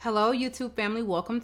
Hello YouTube family, welcome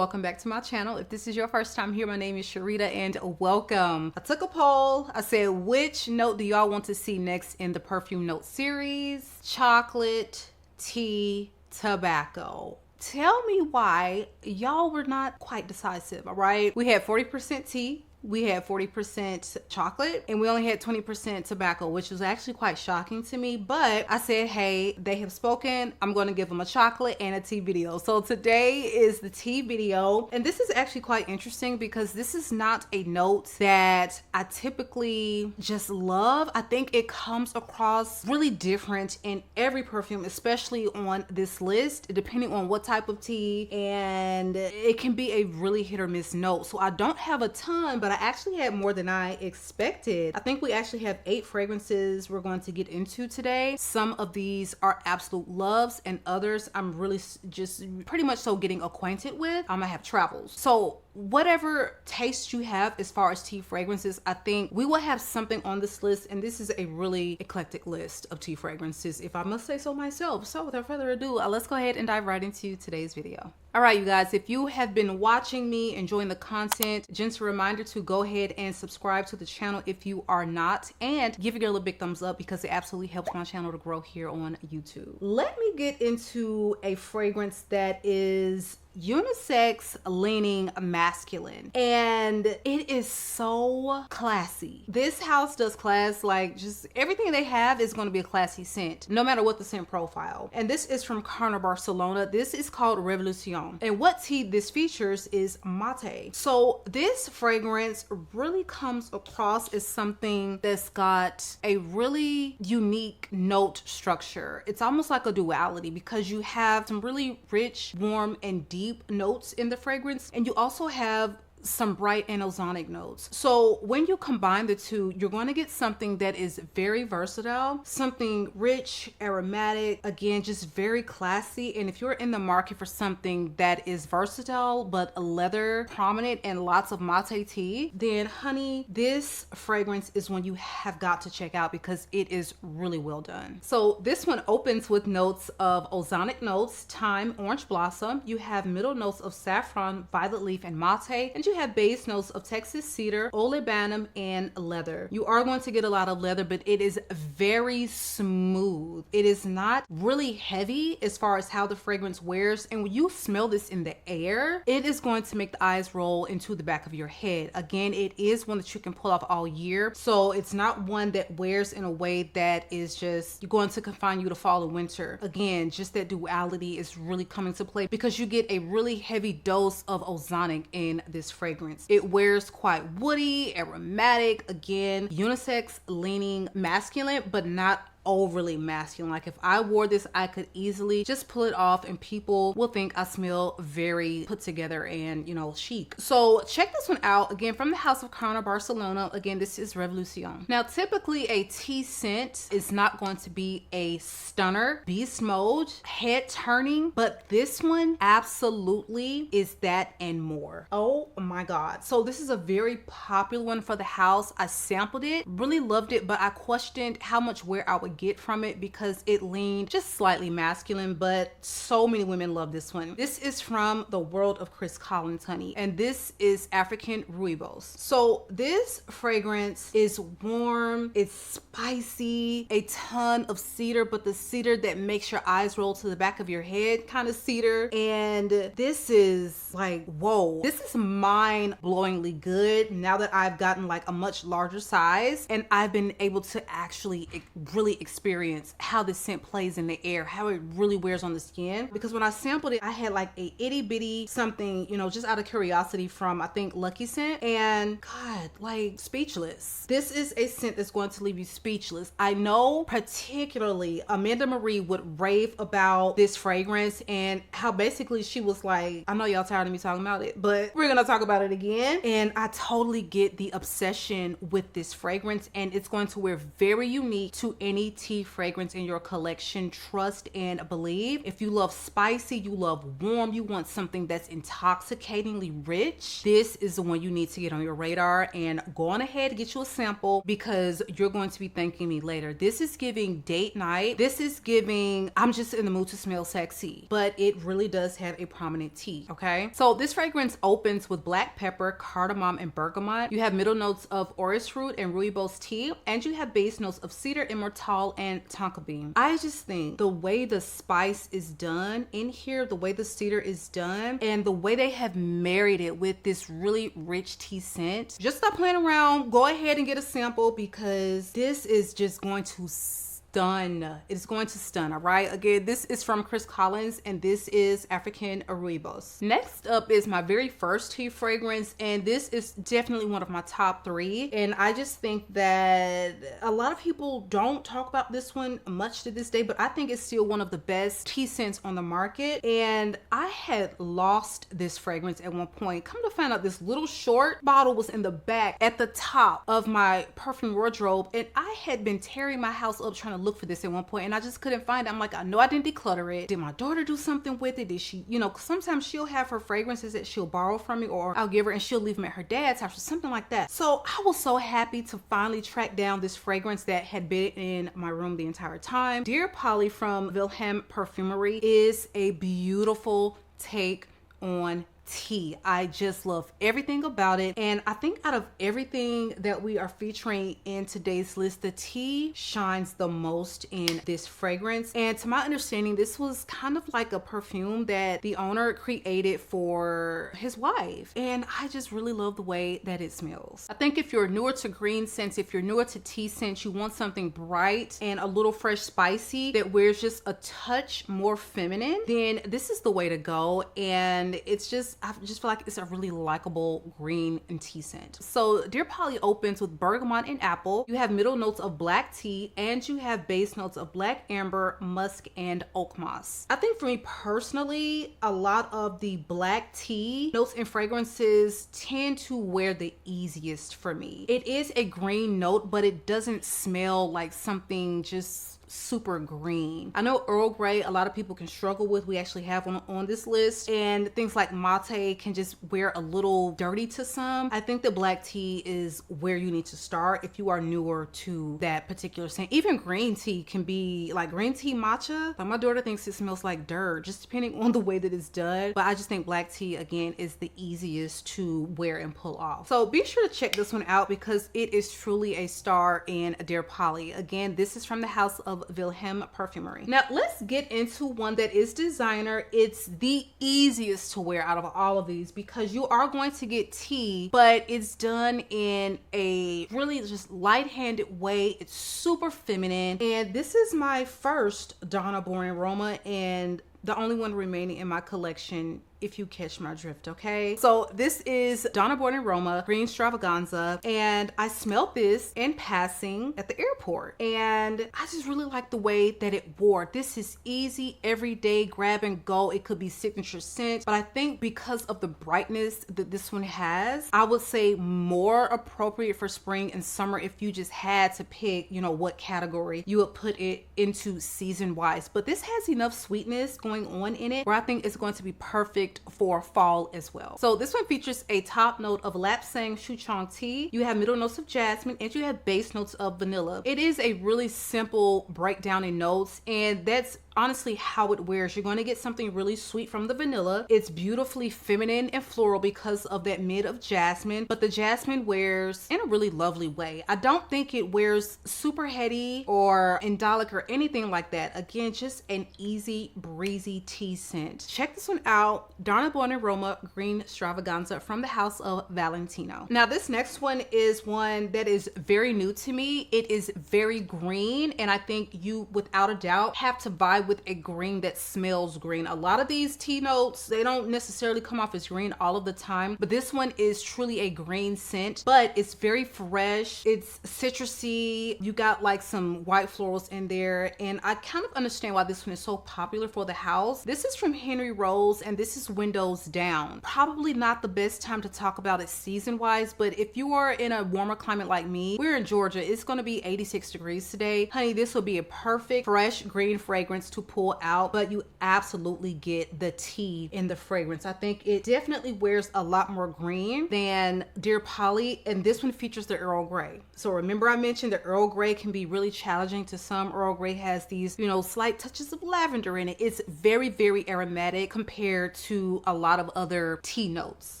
back to my channel. If this is your first time here, my name is Sharita and welcome. I took a poll. I said, which note do y'all want to see next in the perfume note series? Chocolate, tea, tobacco. Tell me why y'all were not quite decisive, all right? We had 40% tea, we had 40% chocolate, and we only had 20% tobacco, which was actually quite shocking to me. But I said, hey, they have spoken. I'm going to give them a chocolate and a tea video. So today is the tea video. And this is actually quite interesting because this is not a note that I typically just love. I think it comes across really different in every perfume, especially on this list, depending on what type of tea. And it can be a really hit or miss note. So I don't have a ton, but I actually had more than I expected. I think we actually have 8 fragrances we're going to get into today. Some of these are absolute loves and others I'm really just pretty much so getting acquainted with. I have travels. So whatever taste you have as far as tea fragrances, I think we will have something on this list, and this is a really eclectic list of tea fragrances, if I must say so myself. So without further ado, let's go ahead and dive right into today's video. All right, you guys, if you have been watching me, enjoying the content, just a reminder to go ahead and subscribe to the channel if you are not, and give it a little big thumbs up because it absolutely helps my channel to grow here on YouTube. Let me get into a fragrance that is unisex leaning masculine, and it is so classy. This house does class, like just everything they have is going to be a classy scent no matter what the scent profile. And this is from Carner Barcelona. This is called Revolucion, and what tea this features is mate. So this fragrance really comes across as something that's got a really unique note structure. It's almost like a duality because you have some really rich, warm, and deep notes in the fragrance, and you also have some bright and ozonic notes. So when you combine the two, you're going to get something that is very versatile, something rich, aromatic, again, just very classy. And if you're in the market for something that is versatile but leather prominent and lots of mate tea, then honey, this fragrance is one you have got to check out because it is really well done. So this one opens with notes of ozonic notes, thyme, orange blossom. You have middle notes of saffron, violet leaf, and mate, and you have base notes of Texas cedar, olibanum, and leather. You are going to get a lot of leather, but it is very smooth. It is not really heavy as far as how the fragrance wears, and when you smell this in the air, it is going to make the eyes roll into the back of your head. Again, it is one that you can pull off all year, so it's not one that wears in a way that is just going to confine you to fall and winter. Again, just that duality is really coming to play because you get a really heavy dose of ozonic in this fragrance. It wears quite woody, aromatic, again, unisex leaning masculine, but not overly masculine. Like if I wore this, I could easily just pull it off and people will think I smell very put together and, you know, chic. So check this one out. Again, from the house of Carner Barcelona. Again, this is Revolucion. Now, typically a tea scent is not going to be a stunner, beast mode, head turning, but this one absolutely is that and more. Oh my God. So this is a very popular one for the house. I sampled it, really loved it, but I questioned how much wear I would get from it because it leaned just slightly masculine, but so many women love this one. This is from the world of Chris Collins, honey, and this is African Rooibos. So this fragrance is warm, it's spicy, a ton of cedar, but the cedar that makes your eyes roll to the back of your head kind of cedar. And this is like, whoa, this is mind-blowingly good now that I've gotten like a much larger size and I've been able to actually really experience how this scent plays in the air, how it really wears on the skin. Because when I sampled it, I had like a itty bitty something, you know, just out of curiosity from I think Lucky Scent, and God, like speechless. This is a scent that's going to leave you speechless. I know particularly Amanda Marie would rave about this fragrance and how basically she was like, I know y'all tired of me talking about it, but we're gonna talk about it again. And I totally get the obsession with this fragrance, and it's going to wear very unique to any earthy tea fragrance in your collection, trust and believe. If you love spicy, you love warm, you want something that's intoxicatingly rich, this is the one you need to get on your radar. And go on ahead, get you a sample, because you're going to be thanking me later. This is giving date night. This is giving, I'm just in the mood to smell sexy, but it really does have a prominent tea, okay? So this fragrance opens with black pepper, cardamom, and bergamot. You have middle notes of orris root and rooibos tea, and you have base notes of cedar, immortelle, and tonka bean. I just think the way the spice is done in here, the way the cedar is done, and the way they have married it with this really rich tea scent, just stop playing around. Go ahead and get a sample, because this is just going to stun. It's going to stun, all right? Again, this is from Chris Collins, and this is African Rooibos. Next up is my very first tea fragrance, and this is definitely one of my top 3. And I just think that a lot of people don't talk about this one much to this day, but I think it's still one of the best tea scents on the market. And I had lost this fragrance at one point. Come to find out, this little short bottle was in the back at the top of my perfume wardrobe, and I had been tearing my house up trying to look for this at one point, and I just couldn't find it. I'm like, I know I didn't declutter it. Did my daughter do something with it? Did she, you know, sometimes she'll have her fragrances that she'll borrow from me, or I'll give her and she'll leave them at her dad's house or something like that. So I was so happy to finally track down this fragrance that had been in my room the entire time. Dear Polly from Wilhelm Perfumery is a beautiful take on tea. I just love everything about it, and I think out of everything that we are featuring in today's list, the tea shines the most in this fragrance. And to my understanding, this was kind of like a perfume that the owner created for his wife, and I just really love the way that it smells. I think if you're newer to green scents, if you're newer to tea scents, you want something bright and a little fresh spicy that wears just a touch more feminine, then this is the way to go. And it's just, I just feel like it's a really likable green and tea scent. So Dear Polly opens with bergamot and apple. You have middle notes of black tea, and you have base notes of black amber, musk, and oak moss. I think for me personally, a lot of the black tea notes and fragrances tend to wear the easiest for me. It is a green note, but it doesn't smell like something just super green. I know Earl Grey, a lot of people can struggle with. We actually have one on this list, and things like mate can just wear a little dirty to some. I think the black tea is where you need to start if you are newer to that particular scent. Even green tea can be like green tea matcha. Like my daughter thinks it smells like dirt, just depending on the way that it's done. But I just think black tea, again, is the easiest to wear and pull off. So be sure to check this one out, because it is truly a star in Dear Polly. Again, this is from the house of Wilhelm Perfumery. Now let's get into one that is designer. It's the easiest to wear out of all of these, because you are going to get tea, but it's done in a really just light-handed way. It's super feminine, and this is my first Donna Born aroma, and the only one remaining in my collection, if you catch my drift, okay? So this is Donna Born Aroma Green Extravaganza, and I smelled this in passing at the airport, and I just really like the way that it wore. This is easy, everyday grab and go. It could be signature scent, but I think because of the brightness that this one has, I would say more appropriate for spring and summer if you just had to pick, you know, what category you would put it into season wise. But this has enough sweetness going on in it where I think it's going to be perfect for fall as well. So this one features a top note of lapsang souchong tea. You have middle notes of jasmine, and you have base notes of vanilla. It is a really simple breakdown in notes, and that's honestly how it wears. You're going to get something really sweet from the vanilla. It's beautifully feminine and floral because of that mid of jasmine, but the jasmine wears in a really lovely way. I don't think it wears super heady or indolic or anything like that. Again, just an easy breezy tea scent. Check this one out. Donna Born Aroma Green Extravaganza from the house of Valentino. Now this next one is one that is very new to me. It is very green, and I think you without a doubt have to buy with a green that smells green. A lot of these tea notes, they don't necessarily come off as green all of the time, but this one is truly a green scent, but it's very fresh. It's citrusy. You got like some white florals in there, and I kind of understand why this one is so popular for the house. This is from Henry Rose, and this is Windows Down. Probably not the best time to talk about it season wise, but if you are in a warmer climate like me, we're in Georgia, it's going to be 86 degrees today. Honey, this will be a perfect fresh green fragrance to pull out, but you absolutely get the tea in the fragrance. I think it definitely wears a lot more green than Dear Polly, and this one features the Earl Grey. So remember I mentioned the Earl Grey can be really challenging to some. Earl Grey has these, you know, slight touches of lavender in it. It's very, very aromatic compared to a lot of other tea notes.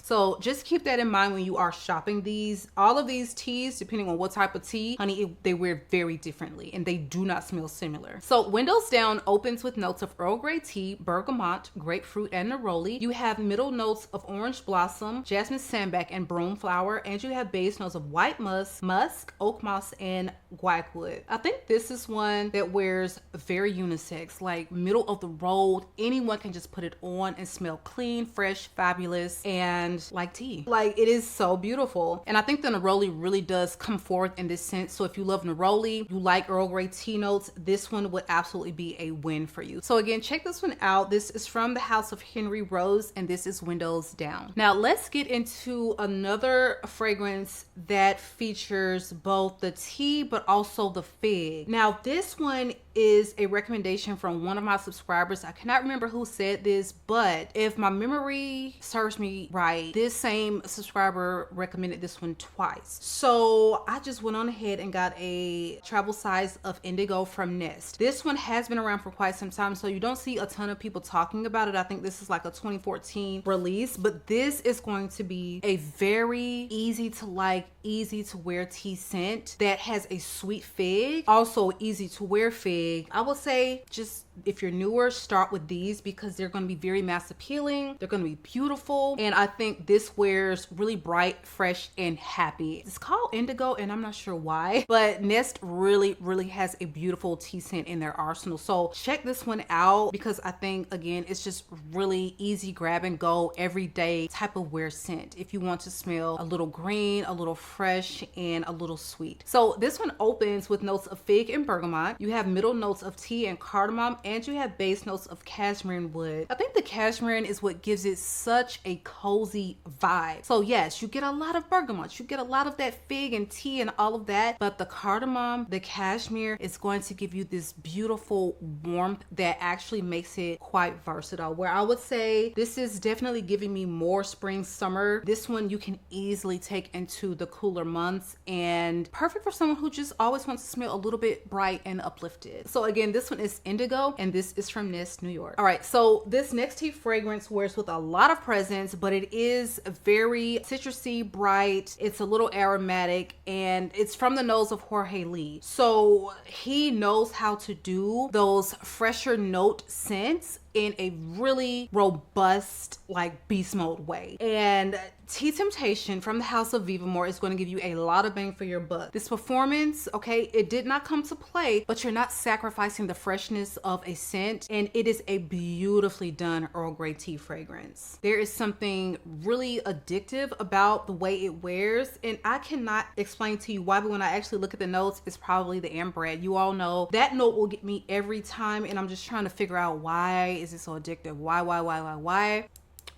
So just keep that in mind when you are shopping these. All of these teas, depending on what type of tea, honey, they wear very differently and they do not smell similar. So Windows Down opens with notes of Earl Grey tea, bergamot, grapefruit, and neroli. You have middle notes of orange blossom, jasmine sambac, and broom flower, and you have base notes of white musk, oak moss, and guaiac. I think this is one that wears very unisex, like middle of the road. Anyone can just put it on and smell clean, fresh, fabulous, and like tea. Like, it is so beautiful. And I think the neroli really does come forth in this scent. So if you love neroli, you like Earl Grey tea notes, this one would absolutely be a win for you. So again, check this one out. This is from the house of Henry Rose, and this is Windows Down. Now let's get into another fragrance that features both the tea but also the fig. Now this one is a recommendation from one of my subscribers. I cannot remember who said this, but if my memory serves me right, this same subscriber recommended this one twice. So I just went on ahead and got a travel size of Indigo from Nest. This one has been around for quite some time, so you don't see a ton of people talking about it. I think this is like a 2014 release, but this is going to be a very easy to like, easy to wear tea scent that has a sweet fig, also easy to wear fig. I would say just if you're newer, start with these because they're going to be very mass appealing. They're going to be beautiful. And I think this wears really bright, fresh, and happy. It's called Indigo and I'm not sure why, but Nest really has a beautiful tea scent in their arsenal. So check this one out because I think, again, it's just really easy grab and go everyday type of wear scent. If you want to smell a little green, a little fresh, and a little sweet. So this one opens with notes of fig and bergamot. You have middle notes of tea and cardamom, and you have base notes of cashmere wood. I think the cashmere is what gives it such a cozy vibe. So yes, you get a lot of bergamot, you get a lot of that fig and tea and all of that, but the cardamom, the cashmere is going to give you this beautiful warmth that actually makes it quite versatile. Where I would say this is definitely giving me more spring, summer. This one you can easily take into the cooler months and perfect for someone who just always wants to smell a little bit bright and uplifted. So again, this one is Indigo, and this is from Nest, New York. All right, so this next tea fragrance wears with a lot of presence, but it is very citrusy, bright. It's a little aromatic, and it's from the nose of Jorge Lee. So he knows how to do those fresher note scents in a really robust, like beast mode way. And Tea Temptation from the house of Vivamore is going to give you a lot of bang for your buck. This performance, okay, it did not come to play, but you're not sacrificing the freshness of a scent, and it is a beautifully done Earl Grey tea fragrance. There is something really addictive about the way it wears, and I cannot explain to you why, but when I actually look at the notes, it's probably the ambre. You all know that note will get me every time, and I'm just trying to figure out why is it so addictive? Why?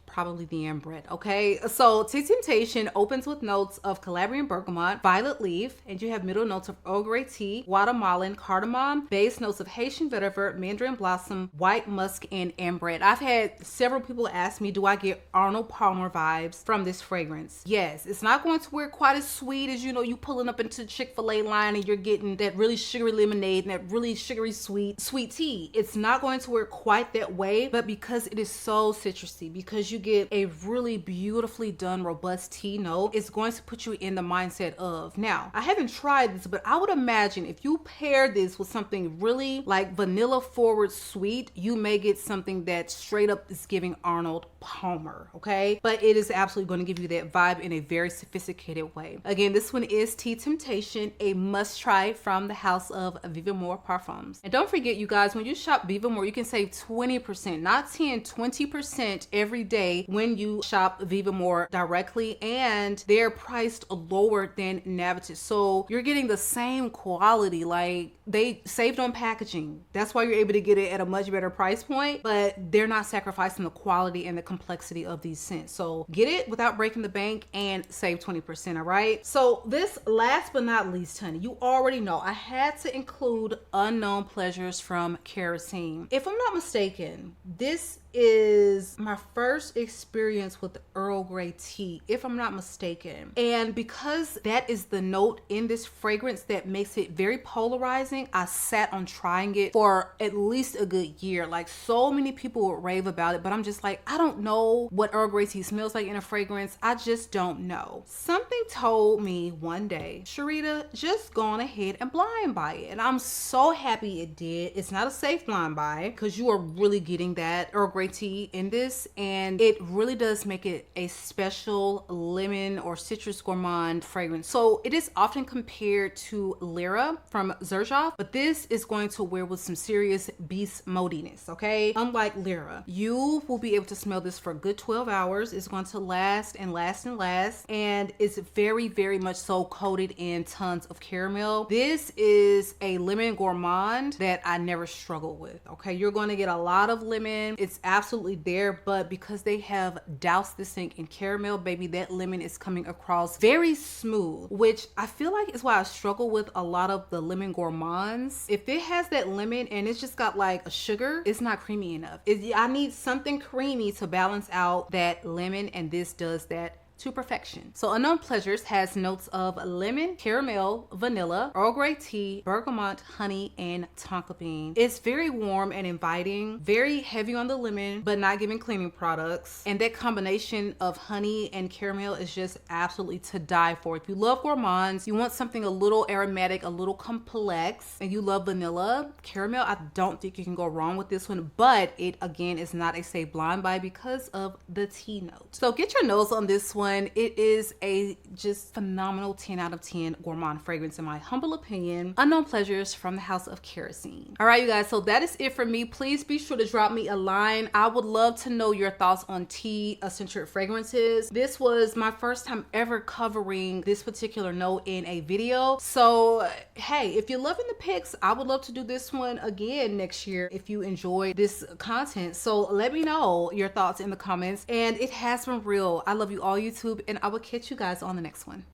Probably the ambre. Okay, so Tea Temptation opens with notes of Calabrian bergamot, violet leaf, and you have middle notes of Earl Grey tea, Guatemalan cardamom, base notes of Haitian vetiver, mandarin blossom, white musk, and ambre. I've had several people ask me, do I get Arnold Palmer vibes from this fragrance? Yes, it's not going to wear quite as sweet as, you know, you pulling up into the Chick-fil-A line and you're getting that really sugary lemonade and that really sugary sweet tea. It's not going to wear quite that way, but because it is so citrusy, because you get a really beautifully done robust tea note, it's going to put you in the mindset of, now I haven't tried this, but I would imagine if you pair this with something really like vanilla forward sweet, you may get something that straight up is giving Arnold Palmer, okay? But it is absolutely going to give you that vibe in a very sophisticated way. Again, this one is Tea Temptation, a must try from the house of Vivamore Parfums. And don't forget, you guys, when you shop Vivamore, you can save 20%, not 10, 20% every day when you shop Vivamore directly, and they're priced lower than NAVITUS. So you're getting the same quality. Like, they saved on packaging. That's why you're able to get it at a much better price point, but they're not sacrificing the quality and the complexity of these scents. So get it without breaking the bank and save 20%, all right? So this last but not least, honey, you already know I had to include Unknown Pleasures from Kerosene. If I'm not mistaken, this is my first experience with Earl Grey tea, if I'm not mistaken. And because that is the note in this fragrance that makes it very polarizing, I sat on trying it for at least a good year. Like, so many people would rave about it, but I'm just like, I don't know what Earl Grey tea smells like in a fragrance. I just don't know. Something told me one day, Sharita, just go on ahead and blind buy it. And I'm so happy it did. It's not a safe blind buy because you are really getting that Earl Grey tea in this, and it really does make it a special lemon or citrus gourmand fragrance. So it is often compared to Lyra from Xerjoff, but this is going to wear with some serious beast modiness, okay? Unlike Lyra, you will be able to smell this for a good 12 hours. It's going to last and last and last, and it's very, very much so coated in tons of caramel. This is a lemon gourmand that I never struggled with, okay? You're going to get a lot of lemon. It's absolutely there, but because they have doused this thing in caramel, baby, that lemon is coming across very smooth, which I feel like is why I struggle with a lot of the lemon gourmands. If it has that lemon and it's just got like a sugar, it's not creamy enough. I need something creamy to balance out that lemon, and this does that to perfection. So Unknown Pleasures has notes of lemon, caramel, vanilla, Earl Grey tea, bergamot, honey, and tonka bean. It's very warm and inviting, very heavy on the lemon, but not giving cleaning products. And that combination of honey and caramel is just absolutely to die for. If you love gourmands, you want something a little aromatic, a little complex, and you love vanilla, caramel, I don't think you can go wrong with this one, but it again is not a safe blind buy because of the tea note. So get your nose on this one. It is a just phenomenal 10 out of 10 gourmand fragrance in my humble opinion. Unknown Pleasures from the house of Kerosene. All right, you guys, so that is it for me. Please be sure to drop me a line. I would love to know your thoughts on tea-centered fragrances. This was my first time ever covering this particular note in a video. So, hey, if you're loving the picks, I would love to do this one again next year if you enjoy this content. So let me know your thoughts in the comments. And it has been real. I love you all, YouTube, and I will catch you guys on the next one.